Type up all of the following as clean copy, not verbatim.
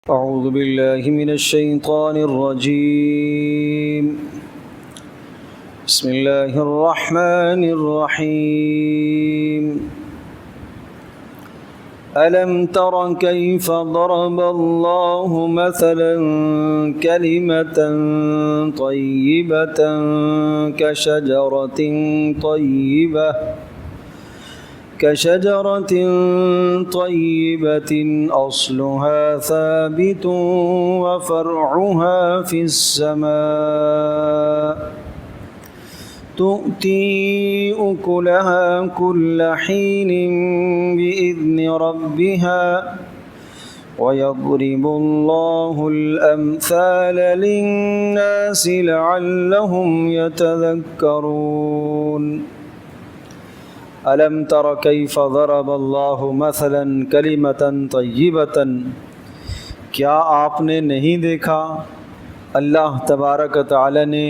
أعوذ بالله من الشيطان الرجيم. بسم الله الرحمن الرحيم. ألم تر كيف ضرب الله مثلا كلمة طيبة كشجرة طيبة أصلها ثابت وفرعها في السماء تؤتي أكلها كل حين بإذن ربها ويضرب الله الأمثال للناس لعلهم يتذكرون. ألم تر كيف ضرب الله مثلا كلمة طيبة، کیا آپ نے نہیں دیکھا اللہ تبارک تعالی نے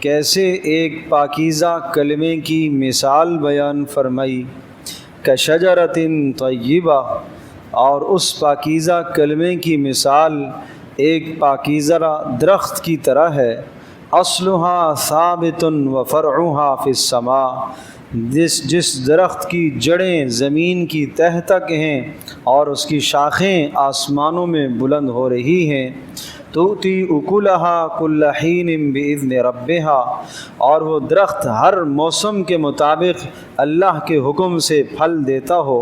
کیسے ایک پاکیزہ کلمے کی مثال بیان فرمائی. کشجرۃ طیبہ، اور اس پاکیزہ کلمے کی مثال ایک پاکیزہ درخت کی طرح ہے. اصلها ثابت وفرعها فی السماء، جس درخت کی جڑیں زمین کی تہ تک ہیں اور اس کی شاخیں آسمانوں میں بلند ہو رہی ہیں. تؤتی اکلها کل حین باذن ربها، اور وہ درخت ہر موسم کے مطابق اللہ کے حکم سے پھل دیتا ہو.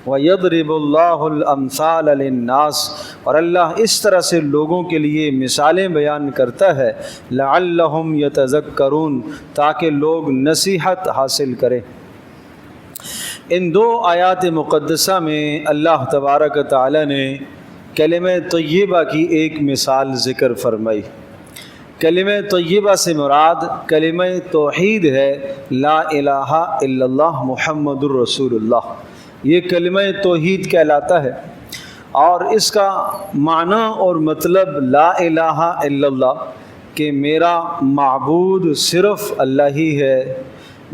وَيَضْرِبُ اللَّهُ الْأَمْثَالَ لِلنَّاسِ، اور اللہ اس طرح سے لوگوں کے لیے مثالیں بیان کرتا ہے. لَعَلَّهُمْ يَتَذَكَّرُونَ، تاکہ لوگ نصیحت حاصل کریں. ان دو آیات مقدسہ میں اللہ تبارک تعالی نے کلمہ طیبہ کی ایک مثال ذکر فرمائی. کلمہ طیبہ سے مراد کلمہ توحید ہے، لا الہ الا اللہ محمد الرسول اللہ. یہ کلمہ توحید کہلاتا ہے، اور اس کا معنی اور مطلب لا الہ الا اللہ، کہ میرا معبود صرف اللہ ہی ہے،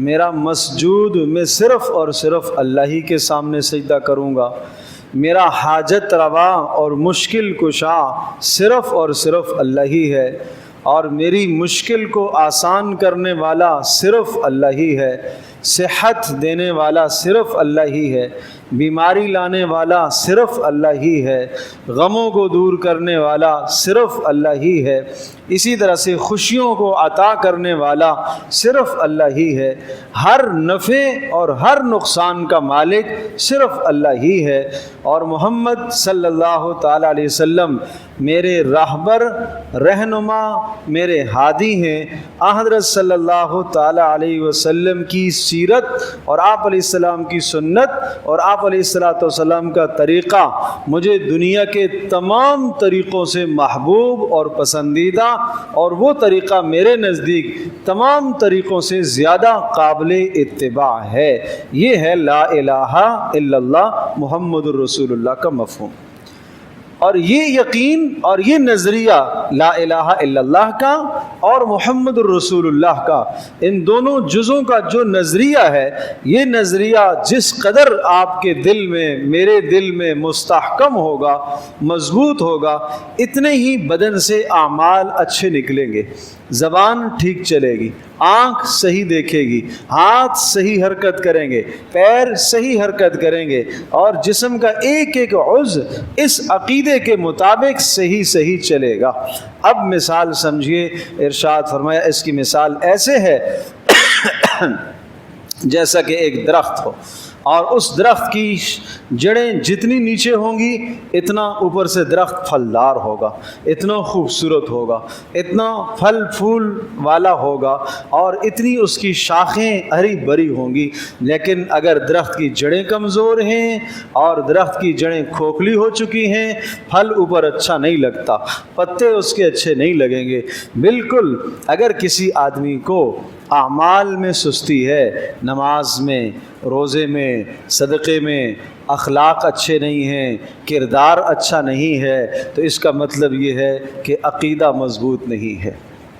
میرا مسجود میں صرف اور صرف اللہ ہی کے سامنے سجدہ کروں گا، میرا حاجت روا اور مشکل کشا صرف اور صرف اللہ ہی ہے، اور میری مشکل کو آسان کرنے والا صرف اللہ ہی ہے، صحت دینے والا صرف اللہ ہی ہے، بیماری لانے والا صرف اللہ ہی ہے، غموں کو دور کرنے والا صرف اللہ ہی ہے، اسی طرح سے خوشیوں کو عطا کرنے والا صرف اللہ ہی ہے، ہر نفع اور ہر نقصان کا مالک صرف اللہ ہی ہے. اور محمد صلی اللہ تعالی علیہ وسلم میرے راہبر، رہنما، میرے ہادی ہیں. حضرت صلی اللہ تعالی علیہ وسلم کی سیرت اور آپ علیہ السلام کی سنت اور آپ علیہ السلام کا طریقہ مجھے دنیا کے تمام طریقوں سے محبوب اور پسندیدہ، اور وہ طریقہ میرے نزدیک تمام طریقوں سے زیادہ قابل اتباع ہے. یہ ہے لا الہ الا اللہ محمد الرسول اللہ کا مفہوم. اور یہ یقین اور یہ نظریہ لا الہ الا اللہ کا اور محمد الرسول اللہ کا، ان دونوں جزوں کا جو نظریہ ہے، یہ نظریہ جس قدر آپ کے دل میں، میرے دل میں مستحکم ہوگا، مضبوط ہوگا، اتنے ہی بدن سے اعمال اچھے نکلیں گے. زبان ٹھیک چلے گی، آنکھ صحیح دیکھے گی، ہاتھ صحیح حرکت کریں گے، پیر صحیح حرکت کریں گے، اور جسم کا ایک ایک عضو اس عقیدے کے مطابق صحیح چلے گا. اب مثال سمجھیے. ارشاد فرمایا اس کی مثال ایسے ہے جیسا کہ ایک درخت ہو، اور اس درخت کی جڑیں جتنی نیچے ہوں گی اتنا اوپر سے درخت پھلدار ہوگا، اتنا خوبصورت ہوگا، اتنا پھل پھول والا ہوگا، اور اتنی اس کی شاخیں ہری بھری ہوں گی. لیکن اگر درخت کی جڑیں کمزور ہیں اور درخت کی جڑیں کھوکھلی ہو چکی ہیں، پھل اوپر اچھا نہیں لگتا، پتے اس کے اچھے نہیں لگیں گے. بالکل اگر کسی آدمی کو اعمال میں سستی ہے، نماز میں، روزے میں، صدقے میں، اخلاق اچھے نہیں ہیں، کردار اچھا نہیں ہے، تو اس کا مطلب یہ ہے کہ عقیدہ مضبوط نہیں ہے.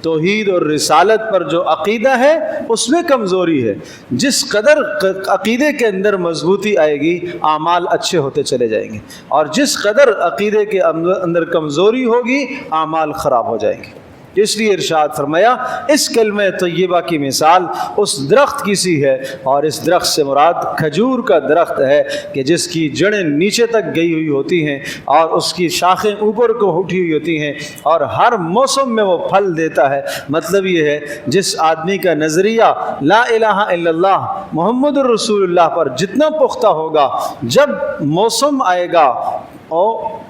توحید اور رسالت پر جو عقیدہ ہے اس میں کمزوری ہے۔ جس قدر عقیدے کے اندر مضبوطی آئے گی اعمال اچھے ہوتے چلے جائیں گے، اور جس قدر عقیدے کے اندر کمزوری ہوگی اعمال خراب ہو جائیں گے۔ اس لیے ارشاد فرمایا اس کلمہ طیبہ کی مثال اس درخت کی سی ہے، اور اس درخت سے مراد کھجور کا درخت ہے کہ جس کی جڑیں نیچے تک گئی ہوئی ہوتی ہیں اور اس کی شاخیں اوپر کو اٹھی ہوئی ہوتی ہیں، اور ہر موسم میں وہ پھل دیتا ہے۔ مطلب یہ ہے جس آدمی کا نظریہ لا الہ الا اللہ محمد الرسول اللہ پر جتنا پختہ ہوگا، جب موسم آئے گا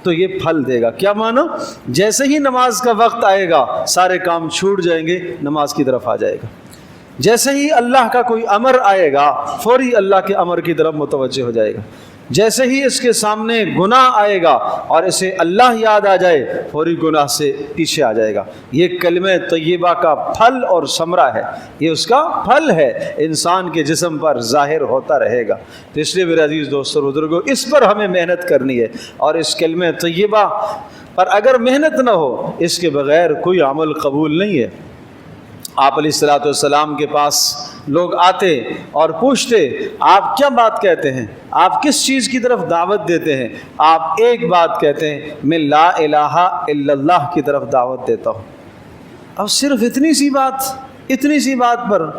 تو یہ پھل دے گا۔ کیا معنی؟ جیسے ہی نماز کا وقت آئے گا سارے کام چھوٹ جائیں گے، نماز کی طرف آ جائے گا۔ جیسے ہی اللہ کا کوئی امر آئے گا فوری اللہ کے امر کی طرف متوجہ ہو جائے گا۔ جیسے ہی اس کے سامنے گناہ آئے گا اور اسے اللہ یاد آ جائے فوری گناہ سے پیچھے آ جائے گا۔ یہ کلمہ طیبہ کا پھل اور ثمرہ ہے، یہ اس کا پھل ہے، انسان کے جسم پر ظاہر ہوتا رہے گا۔ تو اس لیے میرے عزیز دوستو بزرگو، اس پر ہمیں محنت کرنی ہے، اور اس کلمہ طیبہ پر اگر محنت نہ ہو اس کے بغیر کوئی عمل قبول نہیں ہے۔ آپ علیہ الصلوۃ والسلام کے پاس لوگ آتے اور پوچھتے آپ کیا بات کہتے ہیں، آپ کس چیز کی طرف دعوت دیتے ہیں؟ آپ ایک بات کہتے ہیں، میں لا الہ الا اللہ کی طرف دعوت دیتا ہوں۔ اب صرف اتنی سی بات پر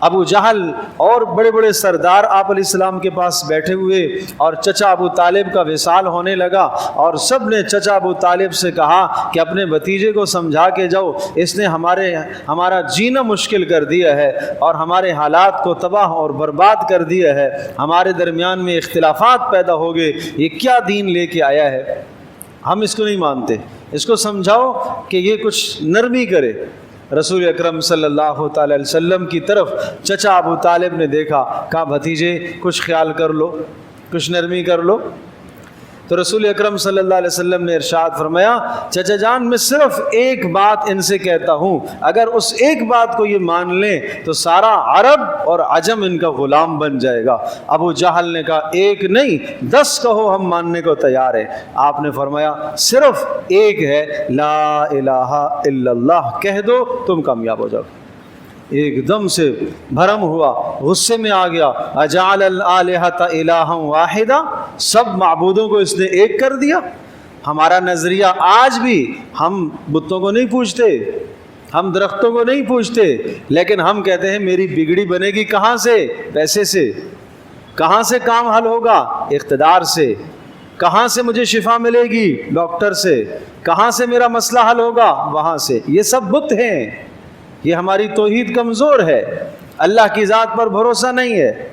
ابو جہل اور بڑے بڑے سردار آپ علیہ السلام کے پاس بیٹھے ہوئے، اور چچا ابو طالب کا وصال ہونے لگا، اور سب نے چچا ابو طالب سے کہا کہ اپنے بھتیجے کو سمجھا کے جاؤ، اس نے ہمارا جینا مشکل کر دیا ہے اور ہمارے حالات کو تباہ اور برباد کر دیا ہے، ہمارے درمیان میں اختلافات پیدا ہو گئے، یہ کیا دین لے کے آیا ہے، ہم اس کو نہیں مانتے، اس کو سمجھاؤ کہ یہ کچھ نرمی کرے۔ رسول اکرم صلی اللہ تعالی علیہ وسلم کی طرف چچا ابو طالب نے دیکھا، کہا بھتیجے کچھ خیال کر لو، کچھ نرمی کر لو۔ تو رسول اکرم صلی اللہ علیہ وسلم نے ارشاد فرمایا چچا جان میں صرف ایک بات ان سے کہتا ہوں، اگر اس ایک بات کو یہ مان لیں تو سارا عرب اور عجم ان کا غلام بن جائے گا۔ ابو جہل نے کہا ایک نہیں 10 کہو ہم ماننے کو تیار ہیں۔ آپ نے فرمایا صرف ایک ہے، لا الہ الا اللہ کہہ دو تم کامیاب ہو جاؤ۔ ایک دم سے بھرم ہوا، غصے میں آ گیا، اجعل الآلہۃ الہا واحدا، سب معبودوں کو اس نے ایک کر دیا۔ ہمارا نظریہ آج بھی، ہم بتوں کو نہیں پوچھتے، ہم درختوں کو نہیں پوچھتے، لیکن ہم کہتے ہیں میری بگڑی بنے گی کہاں سے؟ پیسے سے۔ کہاں سے کام حل ہوگا؟ اقتدار سے۔ کہاں سے مجھے شفا ملے گی؟ ڈاکٹر سے۔ کہاں سے میرا مسئلہ حل ہوگا؟ وہاں سے۔ یہ سب بت ہیں، یہ ہماری توحید کمزور ہے، اللہ کی ذات پر بھروسہ نہیں ہے۔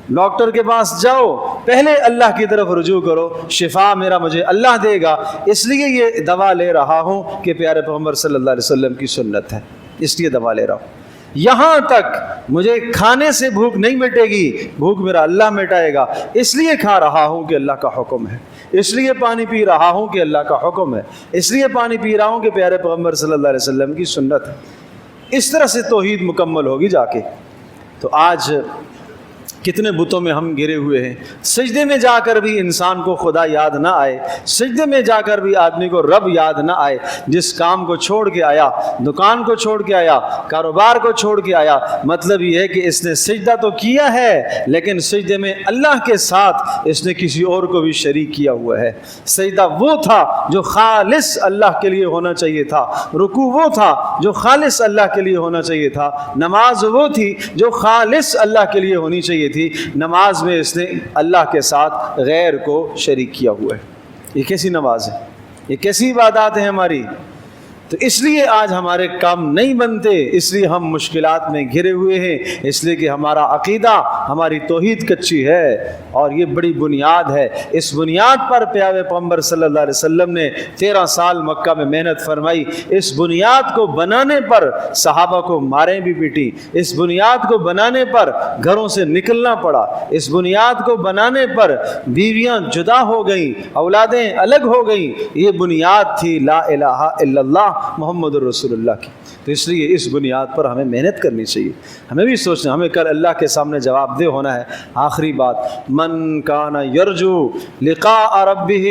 ڈاکٹر کے پاس جاؤ، پہلے اللہ کی طرف رجوع کرو، شفا میرا مجھے اللہ دے گا، اس لیے یہ دوا لے رہا ہوں کہ پیارے پیغمبر صلی اللہ علیہ وسلم کی سنت ہے، اس لیے دوا لے رہا ہوں۔ یہاں تک مجھے کھانے سے بھوک نہیں مٹے گی، بھوک میرا اللہ مٹائے گا، اس لیے کھا رہا ہوں کہ اللہ کا حکم ہے، اس لیے پانی پی رہا ہوں کہ اللہ کا حکم ہے، اس لیے پانی پی رہا ہوں کہ پیارے پیغمبر صلی اللہ علیہ وسلم کی سنت ہے۔ اس طرح سے توحید مکمل ہوگی جا کے۔ تو آج کتنے بتوں میں ہم گرے ہوئے ہیں، سجدے میں جا کر بھی انسان کو خدا یاد نہ آئے، سجدے میں جا کر بھی آدمی کو رب یاد نہ آئے۔ جس کام کو چھوڑ کے آیا، دکان کو چھوڑ کے آیا، کاروبار کو چھوڑ کے آیا، مطلب یہ ہے کہ اس نے سجدہ تو کیا ہے لیکن سجدے میں اللہ کے ساتھ اس نے کسی اور کو بھی شریک کیا ہوا ہے۔ سجدہ وہ تھا جو خالص اللہ کے لیے ہونا چاہیے تھا، رکوع وہ تھا جو خالص اللہ کے لیے ہونا چاہیے تھا، نماز وہ تھی جو خالص اللہ کے لیے ہونی چاہیے تھی، نماز میں اس نے اللہ کے ساتھ غیر کو شریک کیا ہوا ہے۔ یہ کیسی نماز ہے، یہ کیسی عبادات ہیں ہماری؟ تو اس لیے آج ہمارے کام نہیں بنتے، اس لیے ہم مشکلات میں گھرے ہوئے ہیں، اس لیے کہ ہمارا عقیدہ، ہماری توحید کچی ہے، اور یہ بڑی بنیاد ہے۔ اس بنیاد پر پیارے پیغمبر صلی اللہ علیہ وسلم نے 13 سال مکہ میں محنت فرمائی۔ اس بنیاد کو بنانے پر صحابہ کو ماریں بھی پیٹی، اس بنیاد کو بنانے پر گھروں سے نکلنا پڑا، اس بنیاد کو بنانے پر بیویاں جدا ہو گئیں، اولادیں الگ ہو گئیں۔ یہ بنیاد تھی لا الہ الا اللہ محمد الرسول اللہ کی۔ تو اس لیے اس بنیاد پر ہمیں محنت کرنی چاہیے، ہمیں بھی سوچنا، ہمیں کل اللہ کے سامنے جواب دہ ہونا ہے۔ آخری بات، من کان یرجو لقاء ربہ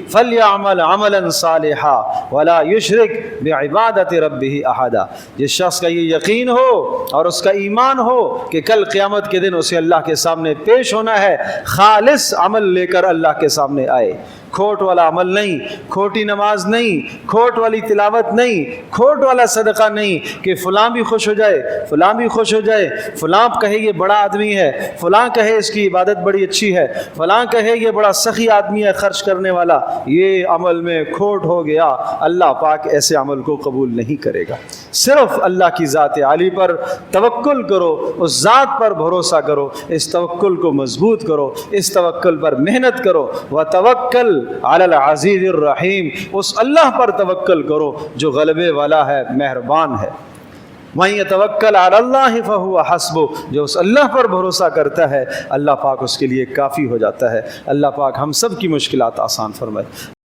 فلیعمل عملا صالحا ولا یشرک بعبادت ربہ احدا۔ جس شخص کا یہ یقین ہو اور اس کا ایمان ہو کہ کل قیامت کے دن اسے اللہ کے سامنے پیش ہونا ہے، خالص عمل لے کر اللہ کے سامنے آئے، کھوٹ والا عمل نہیں، کھوٹی نماز نہیں، کھوٹ والی تلاوت نہیں، کھوٹ والا صدقہ نہیں کہ فلاں بھی خوش ہو جائے، فلاں بھی خوش ہو جائے، فلاں کہے یہ بڑا آدمی ہے، فلاں کہے اس کی عبادت بڑی اچھی ہے، فلاں کہے یہ بڑا سخی آدمی ہے خرچ کرنے والا، یہ عمل میں کھوٹ ہو گیا۔ اللہ پاک ایسے عمل کو قبول نہیں کرے گا۔ صرف اللہ کی ذات عالی پر توکل کرو، اس ذات پر بھروسہ کرو، اس توکل کو مضبوط کرو، اس توکل پر محنت کرو۔ وتوکل علی العزیز الرحیم، اس اللہ پر توکل کرو جو غلبے والا ہے، مہربان ہے۔ وَمَن يَتَوَكَّلْ عَلَى اللَّهِ فَهُوَ حَسْبُهُ، جو اس اللہ پر بھروسہ کرتا ہے اللہ پاک اس کے لیے کافی ہو جاتا ہے۔ اللہ پاک ہم سب کی مشکلات آسان فرمائے۔